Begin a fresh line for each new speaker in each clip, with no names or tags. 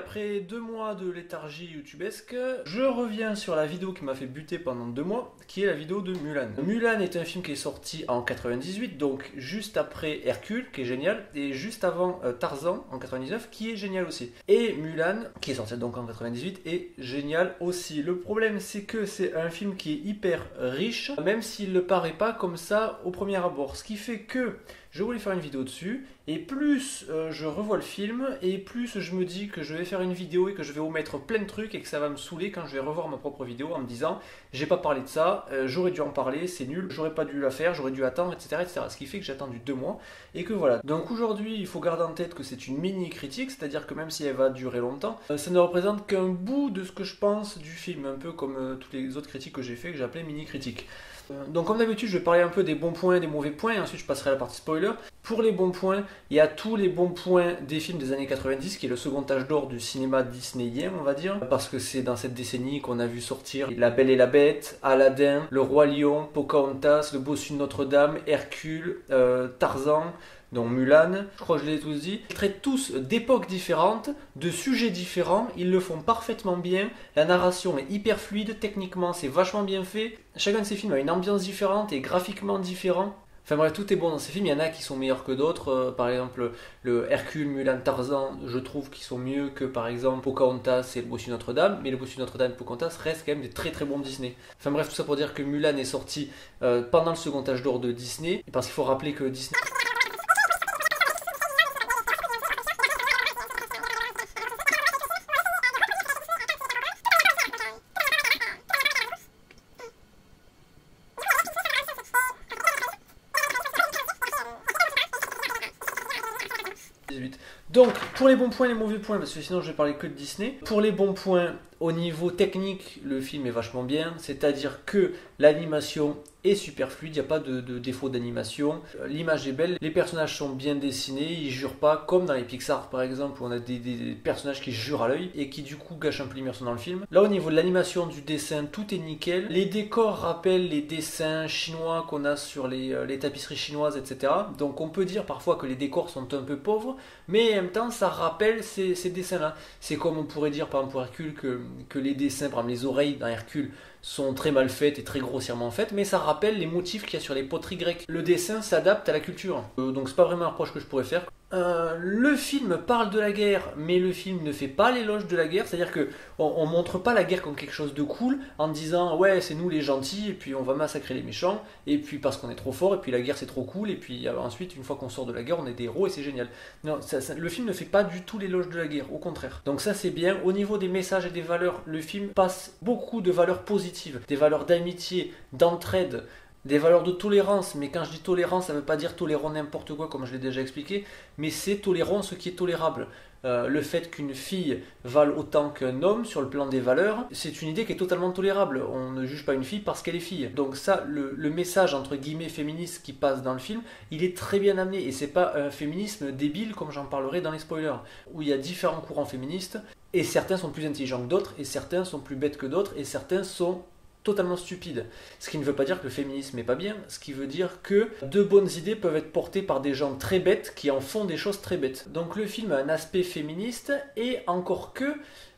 après 2 mois de léthargie youtubesque, je reviens sur la vidéo qui m'a fait buter pendant 2 mois, qui est la vidéo de Mulan. Mulan est un film qui est sorti en 98, donc juste après Hercule, qui est génial, et juste avant Tarzan en 99, qui est génial aussi. Et Mulan, qui est sorti donc en 98, est génial aussi. Le problème, c'est que c'est un film qui est hyper riche, même s'il ne paraît pas comme ça au premier abord. Ce qui fait que je voulais faire une vidéo dessus, et plus je revois le film, et plus je me dis que je vais faire une vidéo et que je vais omettre plein de trucs et que ça va me saouler quand je vais revoir ma propre vidéo en me disant j'ai pas parlé de ça, j'aurais dû en parler, c'est nul, j'aurais pas dû la faire, j'aurais dû attendre, etc., etc. Ce qui fait que j'ai attendu 2 mois, et que voilà. Donc aujourd'hui, il faut garder en tête que c'est une mini critique, c'est-à-dire que même si elle va durer longtemps, ça ne représente qu'un bout de ce que je pense du film, un peu comme toutes les autres critiques que j'ai fait, que j'ai appelé mini critiques. Donc comme d'habitude, je vais parler un peu des bons points et des mauvais points, et ensuite je passerai à la partie spoiler. Pour les bons points, il y a tous les bons points des films des années 90, qui est le second âge d'or du cinéma disneyen, on va dire, parce que c'est dans cette décennie qu'on a vu sortir La Belle et la Bête, Aladdin, Le Roi Lion, Pocahontas, Le Bossu de Notre-Dame, Hercule, Tarzan, donc Mulan, je crois que je l'ai tous dit. Ils traitent tous d'époques différentes, de sujets différents, ils le font parfaitement bien, la narration est hyper fluide, techniquement c'est vachement bien fait, chacun de ces films a une ambiance différente et graphiquement différent. Enfin bref, tout est bon dans ces films, il y en a qui sont meilleurs que d'autres, par exemple le Hercule, Mulan, Tarzan, je trouve qu'ils sont mieux que par exemple Pocahontas et Le Bossu de Notre-Dame, mais Le Bossu de Notre-Dame et Pocahontas restent quand même des très très bons Disney. Enfin bref, tout ça pour dire que Mulan est sorti pendant le second âge d'or de Disney, parce qu'il faut rappeler que Disney... Donc, pour les bons points et les mauvais points, parce que sinon je vais parler que de Disney. Pour les bons points, au niveau technique, le film est vachement bien, c'est-à-dire que l'animation est super fluide, il n'y a pas de défaut d'animation, l'image est belle, les personnages sont bien dessinés, ils jurent pas, comme dans les Pixar par exemple, où on a des personnages qui jurent à l'œil et qui du coup gâchent un peu l'immersion dans le film. Là au niveau de l'animation, du dessin, tout est nickel, les décors rappellent les dessins chinois qu'on a sur les tapisseries chinoises, etc. Donc on peut dire parfois que les décors sont un peu pauvres, mais en même temps ça rappelle ces dessins-là. C'est comme on pourrait dire par exemple pour Hercule que les dessins, par exemple les oreilles dans Hercule, sont très mal faites et très grossièrement faites, mais ça rappelle les motifs qu'il y a sur les poteries grecques. Le dessin s'adapte à la culture, donc c'est pas vraiment un reproche que je pourrais faire. Le film parle de la guerre, mais le film ne fait pas l'éloge de la guerre, c'est-à-dire que on montre pas la guerre comme quelque chose de cool en disant ouais c'est nous les gentils et puis on va massacrer les méchants et puis parce qu'on est trop fort et puis la guerre c'est trop cool et puis ensuite une fois qu'on sort de la guerre on est des héros et c'est génial. Non, le film ne fait pas du tout l'éloge de la guerre, au contraire. Donc ça c'est bien. Au niveau des messages et des valeurs, le film passe beaucoup de valeurs positives, des valeurs d'amitié, d'entraide, des valeurs de tolérance, mais quand je dis tolérance, ça ne veut pas dire tolérant n'importe quoi, comme je l'ai déjà expliqué, mais c'est tolérant ce qui est tolérable. Le fait qu'une fille vale autant qu'un homme sur le plan des valeurs, c'est une idée qui est totalement tolérable. On ne juge pas une fille parce qu'elle est fille. Donc ça, le message entre guillemets féministe qui passe dans le film, il est très bien amené, et c'est pas un féminisme débile comme j'en parlerai dans les spoilers, où il y a différents courants féministes, et certains sont plus intelligents que d'autres, et certains sont plus bêtes que d'autres, et certains sont totalement stupide. Ce qui ne veut pas dire que le féminisme n'est pas bien, ce qui veut dire que de bonnes idées peuvent être portées par des gens très bêtes qui en font des choses très bêtes. Donc le film a un aspect féministe, et encore que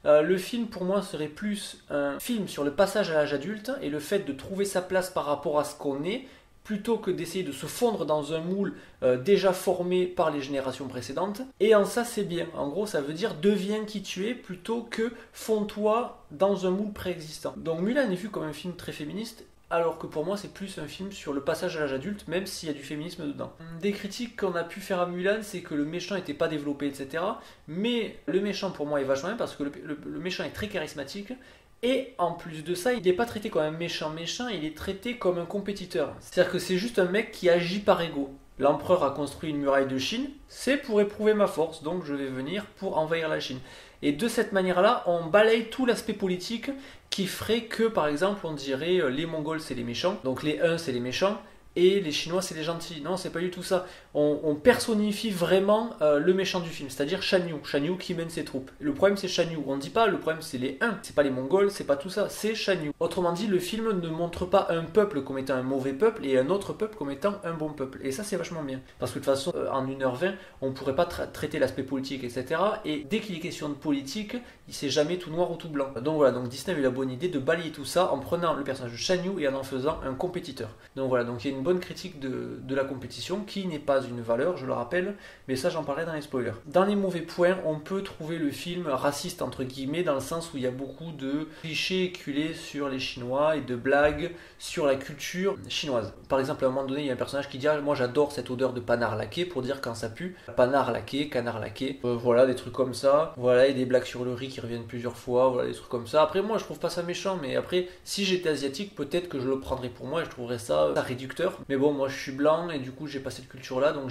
le film pour moi serait plus un film sur le passage à l'âge adulte et le fait de trouver sa place par rapport à ce qu'on est, plutôt que d'essayer de se fondre dans un moule déjà formé par les générations précédentes. Et en ça c'est bien, en gros ça veut dire deviens qui tu es plutôt que fonds-toi dans un moule préexistant. Donc Mulan est vu comme un film très féministe, alors que pour moi c'est plus un film sur le passage à l'âge adulte, même s'il y a du féminisme dedans. Des critiques qu'on a pu faire à Mulan, c'est que le méchant n'était pas développé, etc. Mais le méchant pour moi est vachement bien, parce que le méchant est très charismatique, et en plus de ça, il n'est pas traité comme un méchant, il est traité comme un compétiteur. C'est-à-dire que c'est juste un mec qui agit par ego. L'empereur a construit une muraille de Chine, c'est pour éprouver ma force, donc je vais venir pour envahir la Chine. Et de cette manière-là, on balaye tout l'aspect politique qui ferait que, par exemple, on dirait les Mongols c'est les méchants, donc les Huns c'est les méchants, et les Chinois c'est les gentils. Non, c'est pas du tout ça. On personnifie vraiment le méchant du film, c'est-à-dire Shan Yu qui mène ses troupes. Le problème c'est Shan Yu. On dit pas le problème c'est les Huns, c'est pas les Mongols, c'est pas tout ça, c'est Shan Yu. Autrement dit, le film ne montre pas un peuple comme étant un mauvais peuple et un autre peuple comme étant un bon peuple. Et ça c'est vachement bien. Parce que de toute façon, en 1h20, on pourrait pas traiter l'aspect politique, etc. Et dès qu'il est question de politique, il sait jamais tout noir ou tout blanc. Donc voilà, donc Disney a eu la bonne idée de balayer tout ça en prenant le personnage de Shan Yu et en faisant un compétiteur. Donc voilà, donc il y a une bonne critique de la compétition qui n'est pas une valeur, je le rappelle, mais ça j'en parlerai dans les spoilers. Dans les mauvais points, on peut trouver le film raciste entre guillemets dans le sens où il y a beaucoup de clichés éculés sur les Chinois et de blagues sur la culture chinoise. Par exemple, à un moment donné, il y a un personnage qui dit moi j'adore cette odeur de panard laqué pour dire quand ça pue, panard laqué, canard laqué, voilà des trucs comme ça, voilà, et des blagues sur le riz qui reviennent plusieurs fois, voilà des trucs comme ça. Après moi je trouve pas ça méchant, mais après si j'étais asiatique peut-être que je le prendrais pour moi et je trouverais ça réducteur. Mais bon, moi je suis blanc et du coup j'ai pas cette culture là, donc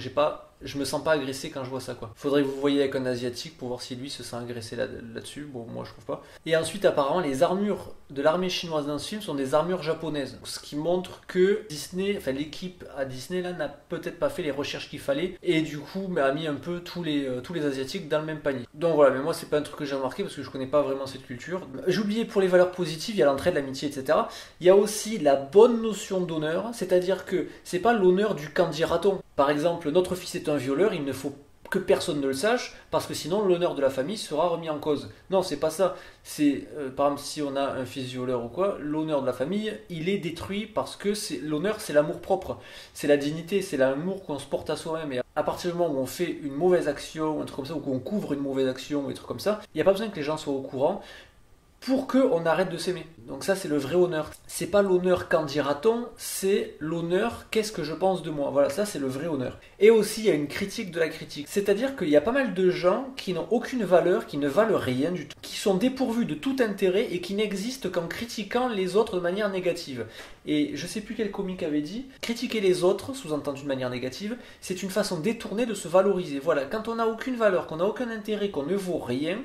je me sens pas agressé quand je vois ça quoi. Faudrait que vous voyez avec un asiatique pour voir si lui se sent agressé là-dessus. Bon, moi je trouve pas. Et ensuite apparemment les armures de l'armée chinoise dans ce film sont des armures japonaises, ce qui montre que Disney, enfin l'équipe à Disney là n'a peut-être pas fait les recherches qu'il fallait et du coup a mis un peu tous les asiatiques dans le même panier. Donc voilà, mais moi c'est pas un truc que j'ai remarqué parce que je connais pas vraiment cette culture. J'ai oublié pour les valeurs positives, il y a l'entraide, l'amitié, etc. Il y a aussi la bonne notion d'honneur, c'est-à-dire que c'est pas l'honneur du quand dira-t-on. Par exemple, notre fils est un violeur, il ne faut que personne ne le sache, parce que sinon l'honneur de la famille sera remis en cause. Non, c'est pas ça. C'est par exemple si on a un fils violeur ou quoi, l'honneur de la famille, il est détruit parce que l'honneur, c'est l'amour propre, c'est la dignité, c'est l'amour qu'on se porte à soi-même. Et à partir du moment où on fait une mauvaise action, un truc comme ça, ou qu'on couvre une mauvaise action, ou un truc comme ça, il n'y a pas besoin que les gens soient au courant pour qu'on arrête de s'aimer. Donc ça c'est le vrai honneur. C'est pas l'honneur quand dira-t-on, c'est l'honneur qu'est-ce que je pense de moi. Voilà, ça c'est le vrai honneur. Et aussi il y a une critique de la critique. C'est-à-dire qu'il y a pas mal de gens qui n'ont aucune valeur, qui ne valent rien du tout, qui sont dépourvus de tout intérêt et qui n'existent qu'en critiquant les autres de manière négative. Et je sais plus quel comique avait dit, critiquer les autres, sous-entendu de manière négative, c'est une façon détournée de se valoriser. Voilà, quand on n'a aucune valeur, qu'on n'a aucun intérêt, qu'on ne vaut rien,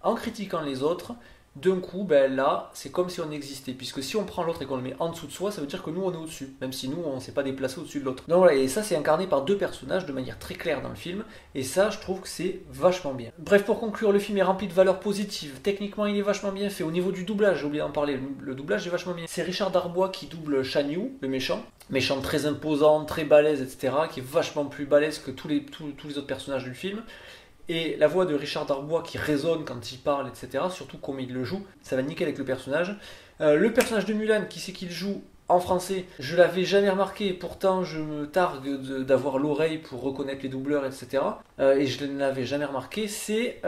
en critiquant les autres, d'un coup, ben là, c'est comme si on existait. Puisque si on prend l'autre et qu'on le met en dessous de soi, ça veut dire que nous, on est au-dessus. Même si nous, on ne s'est pas déplacé au-dessus de l'autre. Donc voilà, et ça, c'est incarné par deux personnages de manière très claire dans le film. Et ça, je trouve que c'est vachement bien. Bref, pour conclure, le film est rempli de valeurs positives. Techniquement, il est vachement bien fait. Au niveau du doublage, j'ai oublié d'en parler, le doublage est vachement bien. C'est Richard Darbois qui double Shan Yu, le méchant. Méchant très imposant, très balèze, etc. Qui est vachement plus balèze que tous les autres personnages du film. Et la voix de Richard Darbois qui résonne quand il parle, etc., surtout comme il le joue, ça va nickel avec le personnage. Le personnage de Mulan, qui c'est qu'il joue en français, je l'avais jamais remarqué, pourtant je me targue d'avoir l'oreille pour reconnaître les doubleurs, etc. Et je ne l'avais jamais remarqué, c'est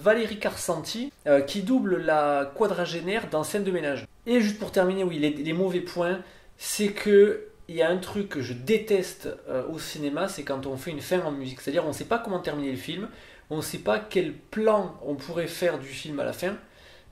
Valérie Carcenti qui double la quadragénaire dans Scène de ménage. Et juste pour terminer, oui, les mauvais points, c'est que il y a un truc que je déteste au cinéma, c'est quand on fait une fin en musique. C'est-à-dire on ne sait pas comment terminer le film, on ne sait pas quel plan on pourrait faire du film à la fin.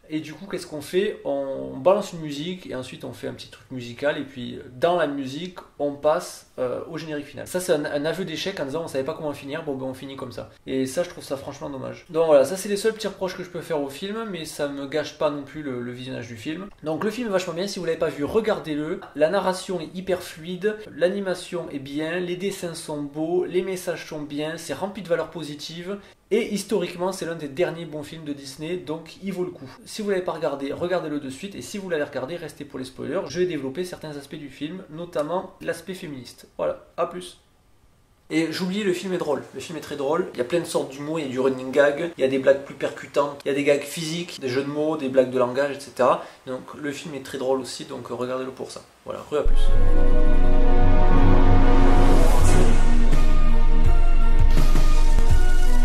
Et du coup, qu'est-ce qu'on fait? On balance une musique et ensuite on fait un petit truc musical. Et puis dans la musique, on passe au générique final. Ça, c'est un aveu d'échec en disant on savait pas comment finir. Bon, ben on finit comme ça. Et ça, je trouve ça franchement dommage. Donc voilà, ça c'est les seuls petits reproches que je peux faire au film. Mais ça me gâche pas non plus le visionnage du film. Donc le film est vachement bien. Si vous l'avez pas vu, regardez-le. La narration est hyper fluide. L'animation est bien. Les dessins sont beaux. Les messages sont bien. C'est rempli de valeurs positives. Et historiquement, c'est l'un des derniers bons films de Disney, donc il vaut le coup. Si vous ne l'avez pas regardé, regardez-le de suite, et si vous l'avez regardé, restez pour les spoilers. Je vais développer certains aspects du film, notamment l'aspect féministe. Voilà, à plus. Et j'oublie, le film est drôle. Le film est très drôle. Il y a plein de sortes d'humour, il y a du running gag, il y a des blagues plus percutantes, il y a des gags physiques, des jeux de mots, des blagues de langage, etc. Donc le film est très drôle aussi, donc regardez-le pour ça. Voilà, à plus.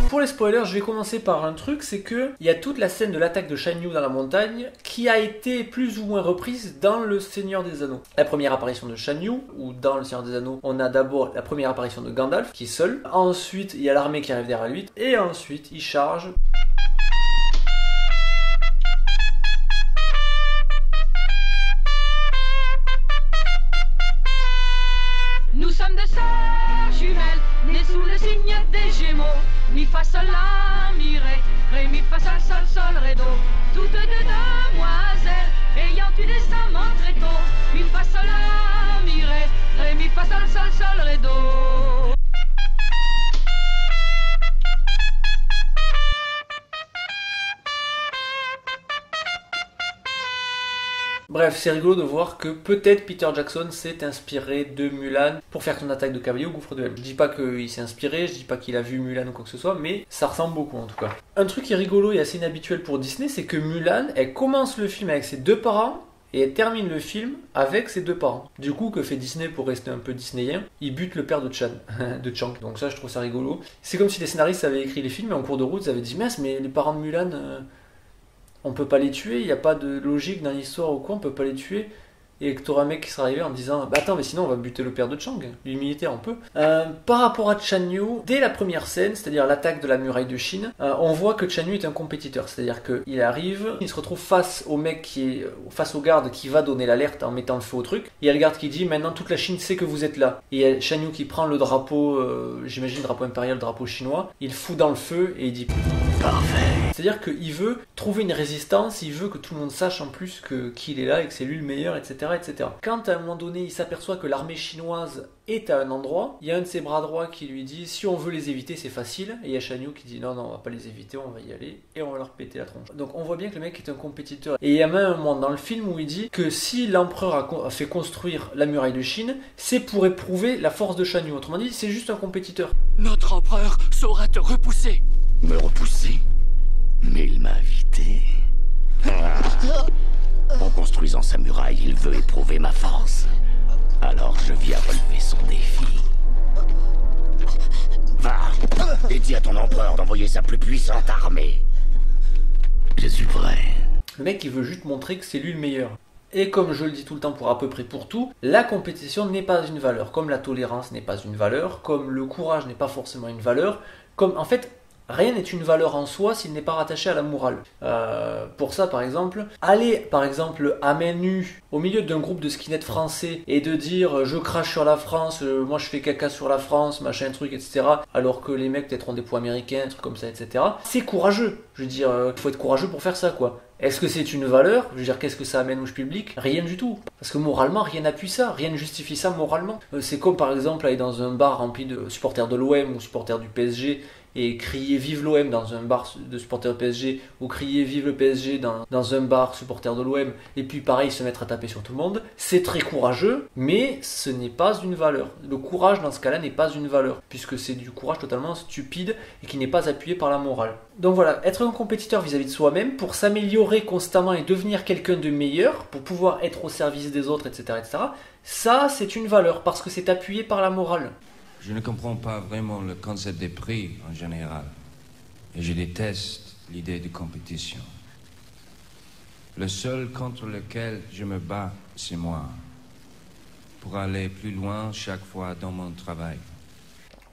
Pour les spoilers, je vais commencer par un truc, c'est que il y a toute la scène de l'attaque de Shan Yu dans la montagne qui a été plus ou moins reprise dans Le Seigneur des Anneaux. La première apparition de Shan Yu, ou dans Le Seigneur des Anneaux, on a d'abord la première apparition de Gandalf, qui est seul. Ensuite, il y a l'armée qui arrive derrière lui, et ensuite, il charge.
Nous sommes deux sœurs jumelles, nées sous le signe des Gémeaux. Mi fa sol la mi ré mi fa sol sol sol ré do. Toutes deux demoiselles ayant eu des amants très tôt. Mi fa sol la mi ré mi fa sol sol
Bref, c'est rigolo de voir que peut-être Peter Jackson s'est inspiré de Mulan pour faire son attaque de cavalier au gouffre de Helm. Je dis pas qu'il s'est inspiré, je dis pas qu'il a vu Mulan ou quoi que ce soit, mais ça ressemble beaucoup en tout cas. Un truc qui est rigolo et assez inhabituel pour Disney, c'est que Mulan, elle commence le film avec ses deux parents, et elle termine le film avec ses deux parents. Du coup, que fait Disney pour rester un peu disneyen? Il bute le père de Chang. Donc ça, je trouve ça rigolo. C'est comme si les scénaristes avaient écrit les films et en cours de route, ils avaient dit mince, mais les parents de Mulan, on peut pas les tuer, il n'y a pas de logique dans l'histoire ou quoi, on peut pas les tuer. Et que t'auras un mec qui sera arrivé en disant bah attends, mais sinon on va buter le père de Chang, lui militaire on peut. Par rapport à Shan Yu, dès la première scène, c'est-à-dire l'attaque de la muraille de Chine, on voit que Shan Yu est un compétiteur, c'est-à-dire qu'il arrive, il se retrouve face au mec face au garde qui va donner l'alerte en mettant le feu au truc. Il y a le garde qui dit maintenant toute la Chine sait que vous êtes là. Et il y a Shan Yu qui prend le drapeau, j'imagine drapeau impérial, drapeau chinois, il fout dans le feu et il dit parfait. C'est-à-dire qu'il veut trouver une résistance, il veut que tout le monde sache en plus qu'il est là et que c'est lui le meilleur, etc., etc. Quand à un moment donné il s'aperçoit que l'armée chinoise est à un endroit, il y a un de ses bras droits qui lui dit si on veut les éviter c'est facile, et il y a Shan Yu qui dit non on va pas les éviter, on va y aller et on va leur péter la tronche. Donc on voit bien que le mec est un compétiteur. Et il y a même un moment dans le film où il dit que si l'empereur a fait construire la muraille de Chine, c'est pour éprouver la force de Shan Yu. Autrement dit, c'est juste un compétiteur.
Notre empereur saura te repousser. Me repousser? Mais il m'a invité. En construisant sa muraille, il veut éprouver ma force. Alors je viens relever son défi. Va et dis à ton empereur d'envoyer sa plus puissante armée. Je suis prêt.
Le mec il veut juste montrer que c'est lui le meilleur. Et comme je le dis tout le temps pour à peu près pour tout, la compétition n'est pas une valeur. Comme la tolérance n'est pas une valeur, comme le courage n'est pas forcément une valeur, comme en fait rien n'est une valeur en soi s'il n'est pas rattaché à la morale. Pour ça, par exemple, aller par exemple à main nue au milieu d'un groupe de skinheads français et de dire je crache sur la France, moi je fais caca sur la France, machin truc, etc. Alors que les mecs peut-être ont des poids américains, des trucs comme ça, etc. C'est courageux. Je veux dire, il faut être courageux pour faire ça, quoi. Est-ce que c'est une valeur? Je veux dire, qu'est-ce que ça amène au public? Rien du tout. Parce que moralement, rien n'appuie ça, rien ne justifie ça moralement. C'est comme par exemple aller dans un bar rempli de supporters de l'OM ou supporters du PSG et crier vive l'OM dans un bar de supporters de PSG ou crier vive le PSG dans un bar supporters de l'OM et puis pareil se mettre à taper sur tout le monde, c'est très courageux, mais ce n'est pas une valeur. Le courage dans ce cas-là n'est pas une valeur, puisque c'est du courage totalement stupide et qui n'est pas appuyé par la morale. Donc voilà, être un compétiteur vis-à-vis de soi-même pour s'améliorer constamment et devenir quelqu'un de meilleur, pour pouvoir être au service des autres, etc., etc., ça c'est une valeur parce que c'est appuyé par la morale.
Je ne comprends pas vraiment le concept des prix en général. Et je déteste l'idée de compétition. Le seul contre lequel je me bats, c'est moi. Pour aller plus loin chaque fois dans mon travail.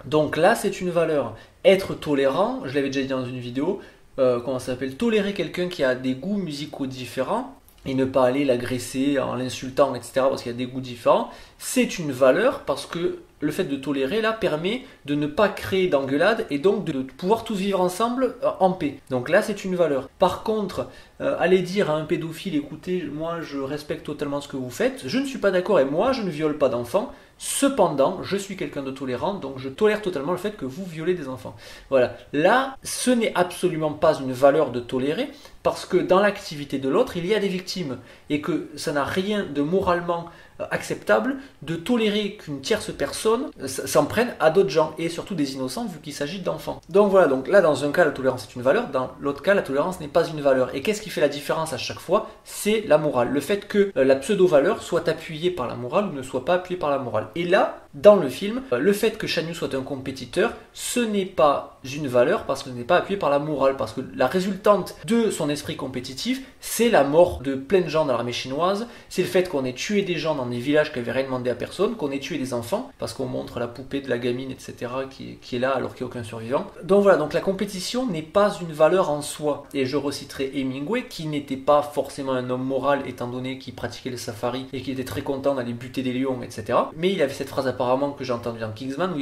Donc là, c'est une valeur. Être tolérant, je l'avais déjà dit dans une vidéo, comment ça s'appelle, tolérer quelqu'un qui a des goûts musicaux différents et ne pas aller l'agresser en l'insultant, etc., parce qu'il y a des goûts différents, c'est une valeur parce que le fait de tolérer là permet de ne pas créer d'engueulade et donc de pouvoir tous vivre ensemble en paix. Donc là c'est une valeur. Par contre, aller dire à un pédophile écoutez, moi je respecte totalement ce que vous faites, je ne suis pas d'accord et moi je ne viole pas d'enfants, cependant je suis quelqu'un de tolérant donc je tolère totalement le fait que vous violez des enfants. Voilà, là ce n'est absolument pas une valeur de tolérer parce que dans l'activité de l'autre il y a des victimes et que ça n'a rien de moralement acceptable de tolérer qu'une tierce personne s'en prenne à d'autres gens et surtout des innocents vu qu'il s'agit d'enfants. Donc voilà, donc là dans un cas la tolérance est une valeur, dans l'autre cas la tolérance n'est pas une valeur. Et qu'est-ce qui fait la différence à chaque fois? C'est la morale. Le fait que la pseudo-valeur soit appuyée par la morale ou ne soit pas appuyée par la morale. Et là, dans le film, le fait que Shan Yu soit un compétiteur, ce n'est pas une valeur parce que ce n'est pas appuyé par la morale. Parce que la résultante de son esprit compétitif, c'est la mort de plein de gens dans l'armée chinoise, c'est le fait qu'on ait tué des gens dans des villages qui n'avaient rien demandé à personne, qu'on ait tué des enfants, parce qu'on montre la poupée de la gamine, etc., qui est là alors qu'il n'y a aucun survivant. Donc voilà, donc la compétition n'est pas une valeur en soi. Et je reciterai Hemingway, qui n'était pas forcément un homme moral, étant donné qu'il pratiquait le safari et qui était très content d'aller buter des lions, etc. Mais il avait cette phrase apparemment que j'ai entendue dans Kingsman,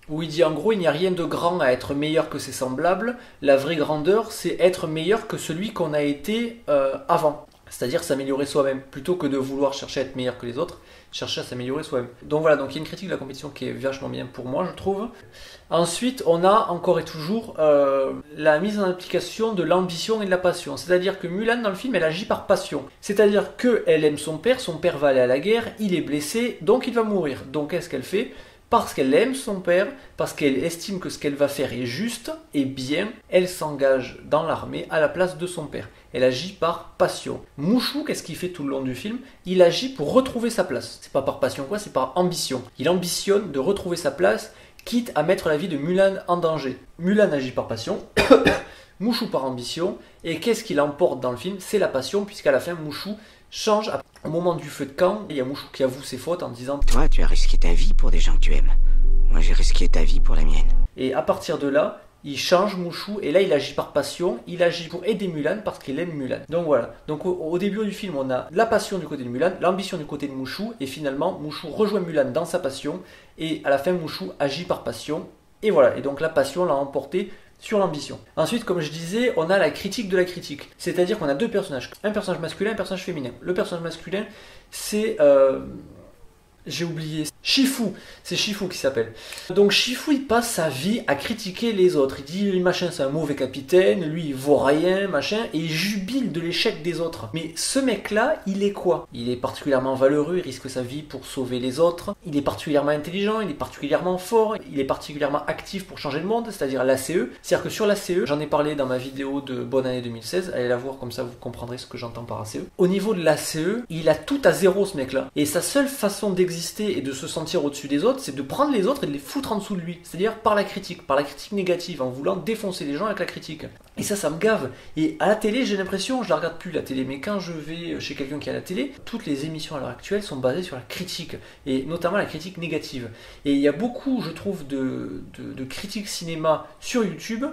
où il dit en gros, il n'y a rien de grand à être meilleur que ses semblables, la vraie grandeur, c'est être meilleur que celui qu'on a été avant. C'est-à-dire s'améliorer soi-même, plutôt que de vouloir chercher à être meilleur que les autres, chercher à s'améliorer soi-même. Donc voilà, donc il y a une critique de la compétition qui est vachement bien pour moi, je trouve. Ensuite, on a encore et toujours la mise en application de l'ambition et de la passion. C'est-à-dire que Mulan, dans le film, elle agit par passion. C'est-à-dire qu'elle aime son père va aller à la guerre, il est blessé, donc il va mourir. Donc qu'est-ce qu'elle fait ? Parce qu'elle aime son père, parce qu'elle estime que ce qu'elle va faire est juste et bien, elle s'engage dans l'armée à la place de son père. Elle agit par passion. Mouchou, qu'est-ce qu'il fait tout le long du film ? Il agit pour retrouver sa place. C'est pas par passion quoi, c'est par ambition. Il ambitionne de retrouver sa place, quitte à mettre la vie de Mulan en danger. Mulan agit par passion, Mouchou par ambition, et qu'est-ce qu'il emporte dans le film ? C'est la passion, puisqu'à la fin, Mouchou change. Au moment du feu de camp, il y a Mouchou qui avoue ses fautes en disant «
Toi, tu as risqué ta vie pour des gens que tu aimes. Moi, j'ai risqué ta vie pour la mienne. »
Et à partir de là, il change Mouchou, et là, il agit par passion, il agit pour aider Mulan parce qu'il aime Mulan. Donc voilà, donc au début du film, on a la passion du côté de Mulan, l'ambition du côté de Mouchou, et finalement, Mouchou rejoint Mulan dans sa passion, et à la fin, Mouchou agit par passion, et voilà, et donc la passion l'a emporté sur l'ambition. Ensuite, comme je disais, on a la critique de la critique. C'est-à-dire qu'on a deux personnages. Un personnage masculin, un personnage féminin. Le personnage masculin, c'est... j'ai oublié. Shifu. C'est Shifu qui s'appelle. Donc Shifu, il passe sa vie à critiquer les autres. Il dit, machin, c'est un mauvais capitaine, lui, il vaut rien, machin, et il jubile de l'échec des autres. Mais ce mec-là, il est quoi ? Il est particulièrement valeureux, il risque sa vie pour sauver les autres. Il est particulièrement intelligent, il est particulièrement fort, il est particulièrement actif pour changer le monde, c'est-à-dire l'ACE. C'est-à-dire que sur l'ACE, j'en ai parlé dans ma vidéo de Bonne année 2016, allez la voir, comme ça vous comprendrez ce que j'entends par ACE. Au niveau de l'ACE, il a tout à zéro, ce mec-là. Et sa seule façon d'exister et de se sentir au-dessus des autres, c'est de prendre les autres et de les foutre en dessous de lui. C'est-à-dire par la critique négative, en voulant défoncer les gens avec la critique. Et ça me gave. Et à la télé, j'ai l'impression, je la regarde plus la télé, mais quand je vais chez quelqu'un qui a la télé, toutes les émissions à l'heure actuelle sont basées sur la critique, et notamment la critique négative. Et il y a beaucoup, je trouve, de critiques cinéma sur YouTube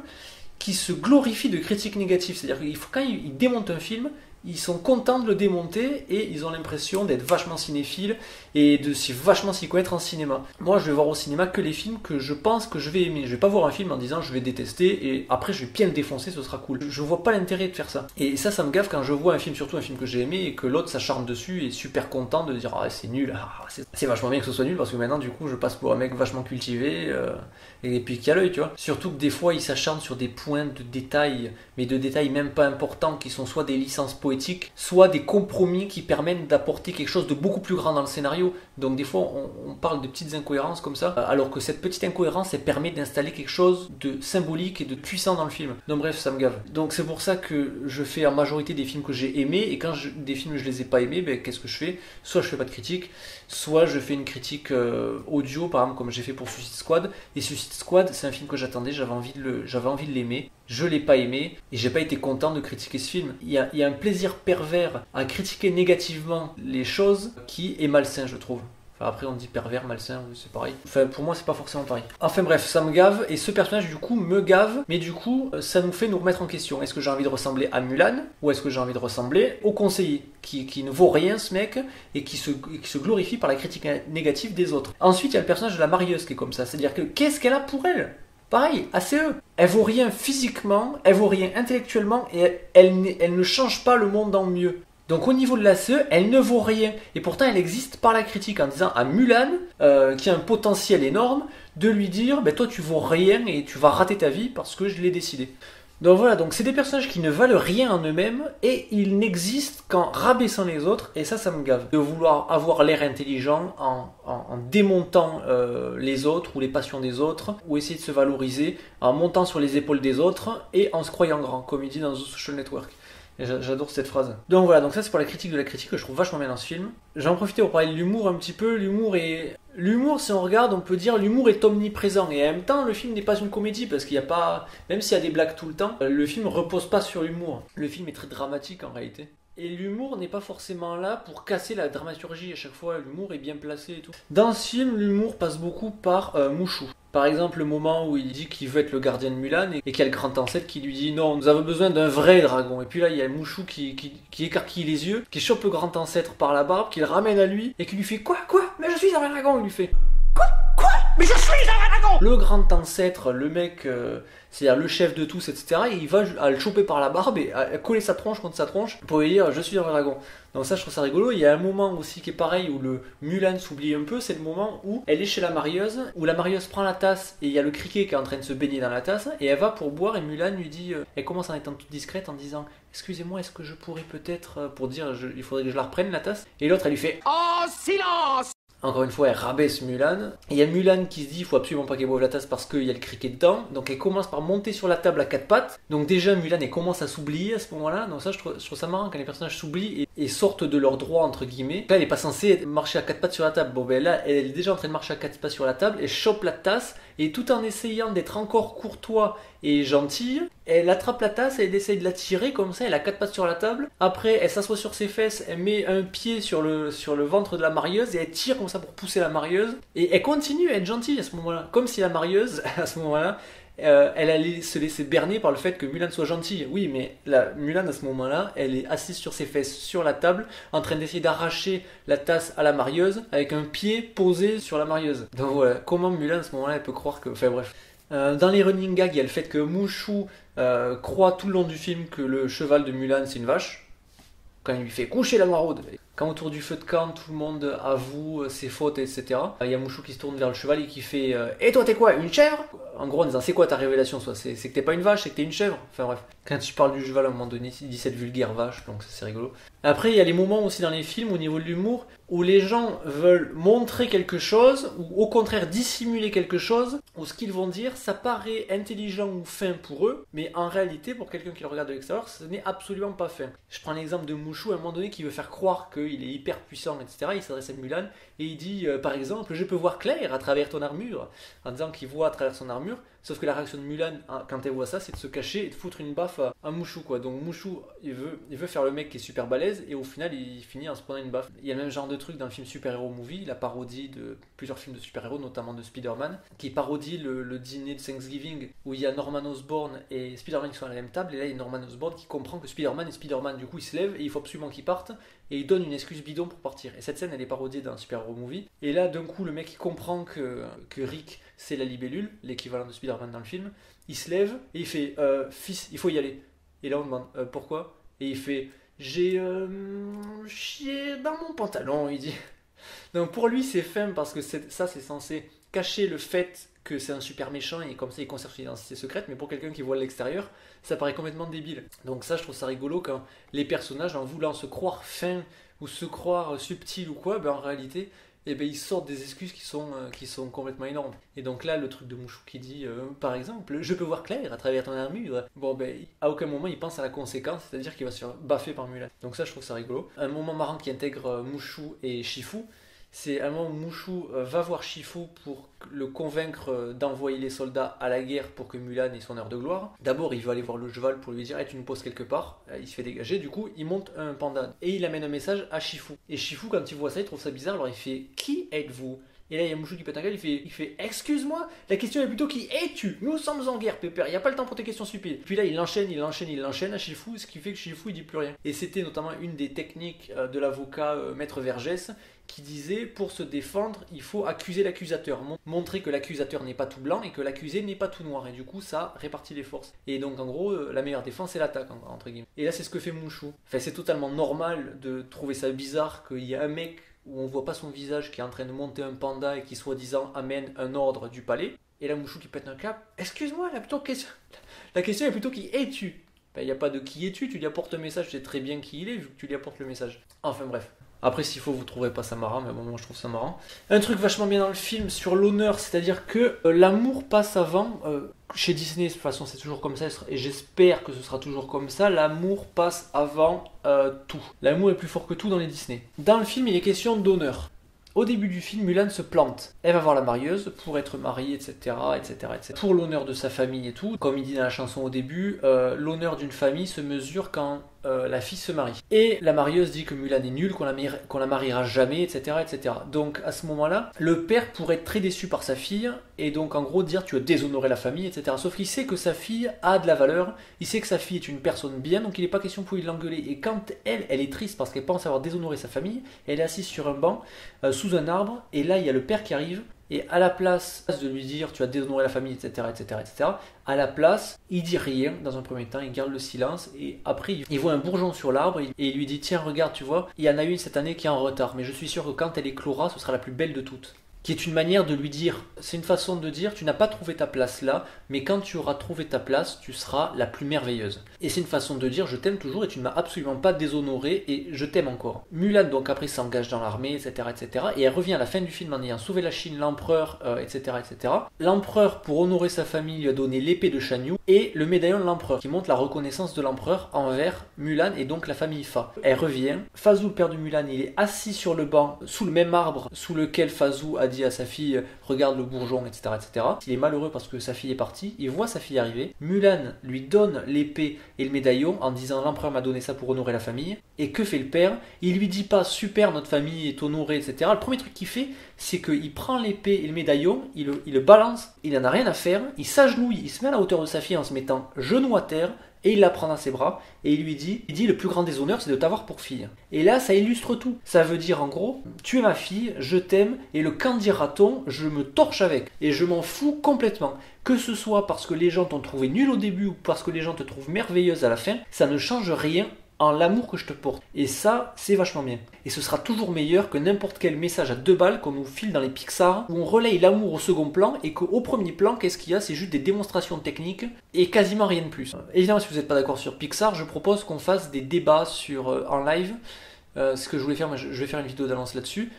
qui se glorifient de critiques négatives. C'est-à-dire qu'il faut, quand ils démontent un film, ils sont contents de le démonter et ils ont l'impression d'être vachement cinéphiles et de vachement s'y connaître en cinéma. Moi, je vais voir au cinéma que les films que je pense que je vais aimer. Je vais pas voir un film en disant je vais détester et après je vais bien le défoncer, ce sera cool. Je vois pas l'intérêt de faire ça. Et ça me gave quand je vois un film, surtout un film que j'ai aimé, et que l'autre s'acharne dessus et est super content de dire ah c'est nul, c'est vachement bien que ce soit nul parce que maintenant du coup je passe pour un mec vachement cultivé et puis qui a l'œil, tu vois. Surtout que des fois il s'acharne sur des points de détail, mais de détails même pas importants, qui sont soit des licences poétiques, soit des compromis qui permettent d'apporter quelque chose de beaucoup plus grand dans le scénario. Donc des fois on parle de petites incohérences comme ça, alors que cette petite incohérence elle permet d'installer quelque chose de symbolique et de puissant dans le film. Donc bref, ça me gave. Donc c'est pour ça que je fais en majorité des films que j'ai aimés, et quand des films je les ai pas aimés, ben, qu'est-ce que je fais ? Soit je fais pas de critique, soit je fais une critique audio, par exemple comme j'ai fait pour Suicide Squad. Et Suicide Squad, c'est un film que j'attendais, j'avais envie de l'aimer, je l'ai pas aimé et j'ai pas été content de critiquer ce film. Il y a un plaisir pervers à critiquer négativement les choses qui est malsain, je trouve. Enfin, après on dit pervers, malsain, c'est pareil. Enfin pour moi c'est pas forcément pareil. Enfin bref, ça me gave, et ce personnage du coup me gave, mais du coup ça nous fait nous remettre en question. Est-ce que j'ai envie de ressembler à Mulan, ou est-ce que j'ai envie de ressembler au conseiller qui ne vaut rien, ce mec, et qui se glorifie par la critique négative des autres. Ensuite il y a le personnage de la marieuse qui est comme ça, c'est-à-dire que qu'est-ce qu'elle a pour elle ? Pareil, ACE, elle vaut rien physiquement, elle vaut rien intellectuellement, et elle ne change pas le monde en mieux. Donc au niveau de l'ACE, elle ne vaut rien. Et pourtant elle existe par la critique, en disant à Mulan, qui a un potentiel énorme, de lui dire toi tu vaux rien et tu vas rater ta vie parce que je l'ai décidé. Donc voilà, donc c'est des personnages qui ne valent rien en eux-mêmes et ils n'existent qu'en rabaissant les autres, et ça me gave. De vouloir avoir l'air intelligent en démontant les autres ou les passions des autres, ou essayer de se valoriser en montant sur les épaules des autres et en se croyant grand, comme il dit dans The Social Network. Et j'adore cette phrase. Donc voilà, donc ça c'est pour la critique de la critique que je trouve vachement bien dans ce film. J'en profite pour parler de l'humour un petit peu. L'humour, si on regarde, on peut dire l'humour est omniprésent. Et en même temps, le film n'est pas une comédie parce qu'il n'y a pas... Même s'il y a des blagues tout le temps, le film repose pas sur l'humour. Le film est très dramatique en réalité. Et l'humour n'est pas forcément là pour casser la dramaturgie. À chaque fois, l'humour est bien placé et tout. Dans ce film, l'humour passe beaucoup par Mouchou. Par exemple, le moment où il dit qu'il veut être le gardien de Mulan et qu'il y a le grand ancêtre qui lui dit non, nous avons besoin d'un vrai dragon. Et puis là, il y a Mouchou qui écarquille les yeux, qui chope le grand ancêtre par la barbe, qui le ramène à lui et qui lui fait quoi ? Mais je suis un vrai dragon. Il lui fait quoi ?
Mais je suis un vrai dragon!
Le grand ancêtre, le mec, c'est-à-dire le chef de tous, etc., il va à le choper par la barbe et à coller sa tronche contre sa tronche pour lui dire je suis un vrai dragon. Donc ça je trouve ça rigolo. Il y a un moment aussi qui est pareil où le Mulan s'oublie un peu, c'est le moment où elle est chez la marieuse, où la marieuse prend la tasse et il y a le criquet qui est en train de se baigner dans la tasse et elle va pour boire et Mulan lui dit, elle commence en étant toute discrète en disant excusez-moi, est-ce que je pourrais peut-être, pour dire il faudrait que je la reprenne la tasse, et l'autre elle lui fait
Oh, silence!
encore une fois, elle rabaisse Mulan. Et il y a Mulan qui se dit il faut absolument pas qu'elle boive la tasse parce qu'il y a le criquet dedans. Donc elle commence par monter sur la table à quatre pattes. Donc déjà Mulan elle commence à s'oublier à ce moment-là. Donc ça je trouve ça marrant quand les personnages s'oublient et sortent de leur droit entre guillemets. Là elle est pas censée marcher à quatre pattes sur la table. Bon ben là elle est déjà en train de marcher à quatre pattes sur la table. Elle chope la tasse et tout en essayant d'être encore courtois et gentille, elle attrape la tasse et elle essaye de la tirer comme ça. Elle a quatre pattes sur la table. Après elle s'assoit sur ses fesses. Elle met un pied sur le ventre de la marieuse et elle tire comme ça pour pousser la marieuse et elle continue à être gentille à ce moment-là, comme si la marieuse à ce moment-là elle allait se laisser berner par le fait que Mulan soit gentille. Oui, mais la Mulan à ce moment-là elle est assise sur ses fesses sur la table en train d'essayer d'arracher la tasse à la marieuse avec un pied posé sur la marieuse. Donc voilà, comment Mulan à ce moment-là elle peut croire que... Enfin bref. Dans les running gags il y a le fait que Mushu croit tout le long du film que le cheval de Mulan c'est une vache quand il lui fait coucher la maraude. Quand autour du feu de camp, tout le monde avoue ses fautes, etc. Il y a Mushu qui se tourne vers le cheval et qui fait et toi t'es quoi, une chèvre? En gros en disant c'est quoi ta révélation, soit c'est que t'es pas une vache, c'est que t'es une chèvre. Enfin bref. Quand tu parles du cheval à un moment donné, il dit cette vulgaire vache, donc c'est rigolo. Après il y a les moments aussi dans les films au niveau de l'humour où les gens veulent montrer quelque chose ou au contraire dissimuler quelque chose, où ce qu'ils vont dire ça paraît intelligent ou fin pour eux, mais en réalité pour quelqu'un qui le regarde de l'extérieur ce n'est absolument pas fin. Je prends l'exemple de Mushu à un moment donné qui veut faire croire qu'il est hyper puissant, etc. Il s'adresse à Mulan et il dit par exemple je peux voir clair à travers ton armure, en disant qu'il voit à travers son armure, sauf que la réaction de Mulan quand elle voit ça c'est de se cacher et de foutre une baffe à Mushu quoi. Donc Mushu il veut faire le mec qui est super balèze et au final il finit en se prenant une baffe. Il y a le même genre de truc dans le film Super Hero Movie, la parodie de plusieurs films de super-héros, notamment de Spider-Man, qui parodie le dîner de Thanksgiving où il y a Norman Osborn et Spider-Man qui sont à la même table, et là il y a Norman Osborn qui comprend que Spider-Man est Spider-Man, du coup il se lève et il faut absolument qu'il parte et il donne une excuse bidon pour partir. Et cette scène elle est parodiée dans Super Hero Movie, et là d'un coup le mec il comprend que Rick c'est la libellule, l'équivalent de Spider-Man dans le film, il se lève et il fait fils il faut y aller, et là on demande pourquoi, et il fait j'ai chié dans mon pantalon, il dit. Donc pour lui c'est fin parce que ça c'est censé cacher le fait que c'est un super méchant et comme ça il conserve son identité secrète, mais pour quelqu'un qui voit l'extérieur ça paraît complètement débile. Donc ça je trouve ça rigolo quand les personnages en voulant se croire fins ou se croire subtils ou quoi, en réalité ils sortent des excuses qui sont complètement énormes. Et donc là le truc de Mushu qui dit par exemple je peux voir clair à travers ton armure, à aucun moment il pense à la conséquence, c'est-à-dire qu'il va se faire baffer par Mulan. Donc ça je trouve ça rigolo. Un moment marrant qui intègre Mushu et Shifu, c'est un moment où Mushu va voir Shifu pour le convaincre d'envoyer les soldats à la guerre pour que Mulan ait son heure de gloire. D'abord, il va aller voir le cheval pour lui dire hey, tu nous poses quelque part. Il se fait dégager, du coup, il monte un panda. Et il amène un message à Shifu. Et Shifu, quand il voit ça, il trouve ça bizarre, alors il fait qui êtes-vous? Et là, il y a Mushu qui pète un gueule, il fait excuse-moi, la question est plutôt qui es-tu? Nous sommes en guerre, pépère, il n'y a pas le temps pour tes questions stupides. Puis là, il enchaîne à Shifu, ce qui fait que Shifu, il dit plus rien. Et c'était notamment une des techniques de l'avocat Maître Vergès, qui disait pour se défendre, il faut accuser l'accusateur, montrer que l'accusateur n'est pas tout blanc et que l'accusé n'est pas tout noir, et du coup ça répartit les forces. Et donc en gros la meilleure défense c'est l'attaque entre guillemets. Et là c'est ce que fait Mushu. Enfin c'est totalement normal de trouver ça bizarre qu'il y ait un mec où on voit pas son visage qui est en train de monter un panda et qui soi-disant amène un ordre du palais, et là Mushu qui pète un cap. Excuse-moi, la question est plutôt qui es-tu? Il n'y a pas de qui es-tu, tu lui apportes un message, tu sais très bien qui il est vu que tu lui apportes le message. Enfin bref. Après, s'il faut, vous trouverez pas ça marrant, mais bon, moi je trouve ça marrant. Un truc vachement bien dans le film sur l'honneur, c'est-à-dire que l'amour passe avant. Chez Disney, de toute façon, c'est toujours comme ça, et j'espère que ce sera toujours comme ça. L'amour passe avant tout. L'amour est plus fort que tout dans les Disney. Dans le film, il est question d'honneur. Au début du film, Mulan se plante. Elle va voir la marieuse pour être mariée, etc., etc. Pour l'honneur de sa famille et tout. Comme il dit dans la chanson au début, l'honneur d'une famille se mesure quand la fille se marie. Et la marieuse dit que Mulan est nulle, qu'on la mariera jamais, etc., etc. Donc à ce moment-là, le père pourrait être très déçu par sa fille et donc en gros dire tu as déshonoré la famille, etc. Sauf qu'il sait que sa fille a de la valeur, il sait que sa fille est une personne bien, donc il n'est pas question pour lui de l'engueuler. Et quand elle est triste parce qu'elle pense avoir déshonoré sa famille, elle est assise sur un banc sous un arbre, et là il y a le père qui arrive et à la place de lui dire tu as déshonoré la famille, etc., à la place, il dit rien dans un premier temps, il garde le silence, et après il voit un bourgeon sur l'arbre, et il lui dit tiens regarde, tu vois, il y en a une cette année qui est en retard, mais je suis sûr que quand elle éclora, ce sera la plus belle de toutes. Qui est une manière de lui dire, c'est une façon de dire, tu n'as pas trouvé ta place là, mais quand tu auras trouvé ta place, tu seras la plus merveilleuse. Et c'est une façon de dire, je t'aime toujours et tu ne m'as absolument pas déshonoré et je t'aime encore. Mulan donc après s'engage dans l'armée, etc., et elle revient à la fin du film en ayant sauvé la Chine, l'empereur, etc. L'empereur, pour honorer sa famille, lui a donné l'épée de Shan Yu et le médaillon de l'empereur, qui montre la reconnaissance de l'empereur envers Mulan et donc la famille Fa. Elle revient, Fazou, le père de Mulan, il est assis sur le banc, sous le même arbre sous lequel Fazou a dit à sa fille regarde le bourgeon, etc. Il est malheureux parce que sa fille est partie, il voit sa fille arriver, Mulan lui donne l'épée et le médaillon en disant l'empereur m'a donné ça pour honorer la famille, et que fait le père? Il lui dit pas super notre famille est honorée, etc. Le premier truc qu'il fait, c'est qu'il prend l'épée et le médaillon, il le balance, il en a rien à faire, il s'agenouille, il se met à la hauteur de sa fille en se mettant genou à terre, et il la prend dans ses bras, et il lui dit, le plus grand des honneurs, c'est de t'avoir pour fille. Et là, ça illustre tout. Ça veut dire, en gros, tu es ma fille, je t'aime, et le qu'en dira-t-on, je me torche avec. Et je m'en fous complètement. Que ce soit parce que les gens t'ont trouvé nul au début, ou parce que les gens te trouvent merveilleuse à la fin, ça ne change rien en l'amour que je te porte. Et ça, c'est vachement bien. Et ce sera toujours meilleur que n'importe quel message à 2 balles qu'on nous file dans les Pixar, où on relaye l'amour au second plan, et qu'au premier plan, qu'est-ce qu'il y a? C'est juste des démonstrations techniques, et quasiment rien de plus. Évidemment, si vous n'êtes pas d'accord sur Pixar, je propose qu'on fasse des débats en live. Ce que je voulais faire, mais je vais faire une vidéo d'annonce là-dessus,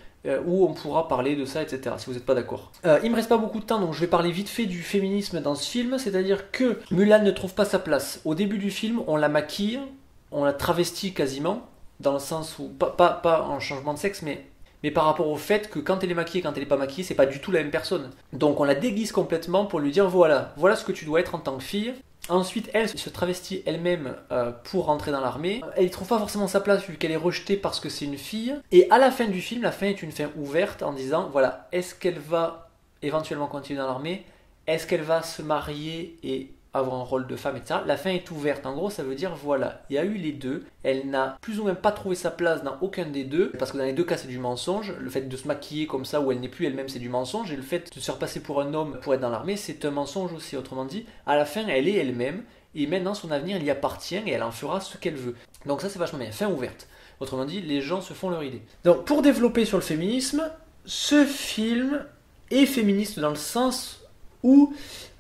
où on pourra parler de ça, etc., si vous n'êtes pas d'accord. Il me reste pas beaucoup de temps, donc je vais parler vite fait du féminisme dans ce film, c'est-à-dire que Mulan ne trouve pas sa place. Au début du film, on la maquille, on la travestit quasiment, dans le sens où, pas en changement de sexe, mais par rapport au fait que quand elle est maquillée, quand elle n'est pas maquillée, c'est pas du tout la même personne. Donc on la déguise complètement pour lui dire voilà ce que tu dois être en tant que fille. Ensuite, elle se travestit elle-même pour rentrer dans l'armée. Elle ne trouve pas forcément sa place vu qu'elle est rejetée parce que c'est une fille. Et à la fin du film, la fin est une fin ouverte en disant voilà, est-ce qu'elle va éventuellement continuer dans l'armée? Est-ce qu'elle va se marier et avoir un rôle de femme, etc. La fin est ouverte. En gros, ça veut dire, voilà, il y a eu les deux. Elle n'a plus ou moins pas trouvé sa place dans aucun des deux, parce que dans les deux cas, c'est du mensonge. Le fait de se maquiller comme ça, où elle n'est plus elle-même, c'est du mensonge. Et le fait de se faire passer pour un homme pour être dans l'armée, c'est un mensonge aussi. Autrement dit, à la fin, elle est elle-même. Et maintenant, son avenir, il y appartient et elle en fera ce qu'elle veut. Donc ça, c'est vachement bien. Fin ouverte. Autrement dit, les gens se font leur idée. Donc, pour développer sur le féminisme, ce film est féministe dans le sens où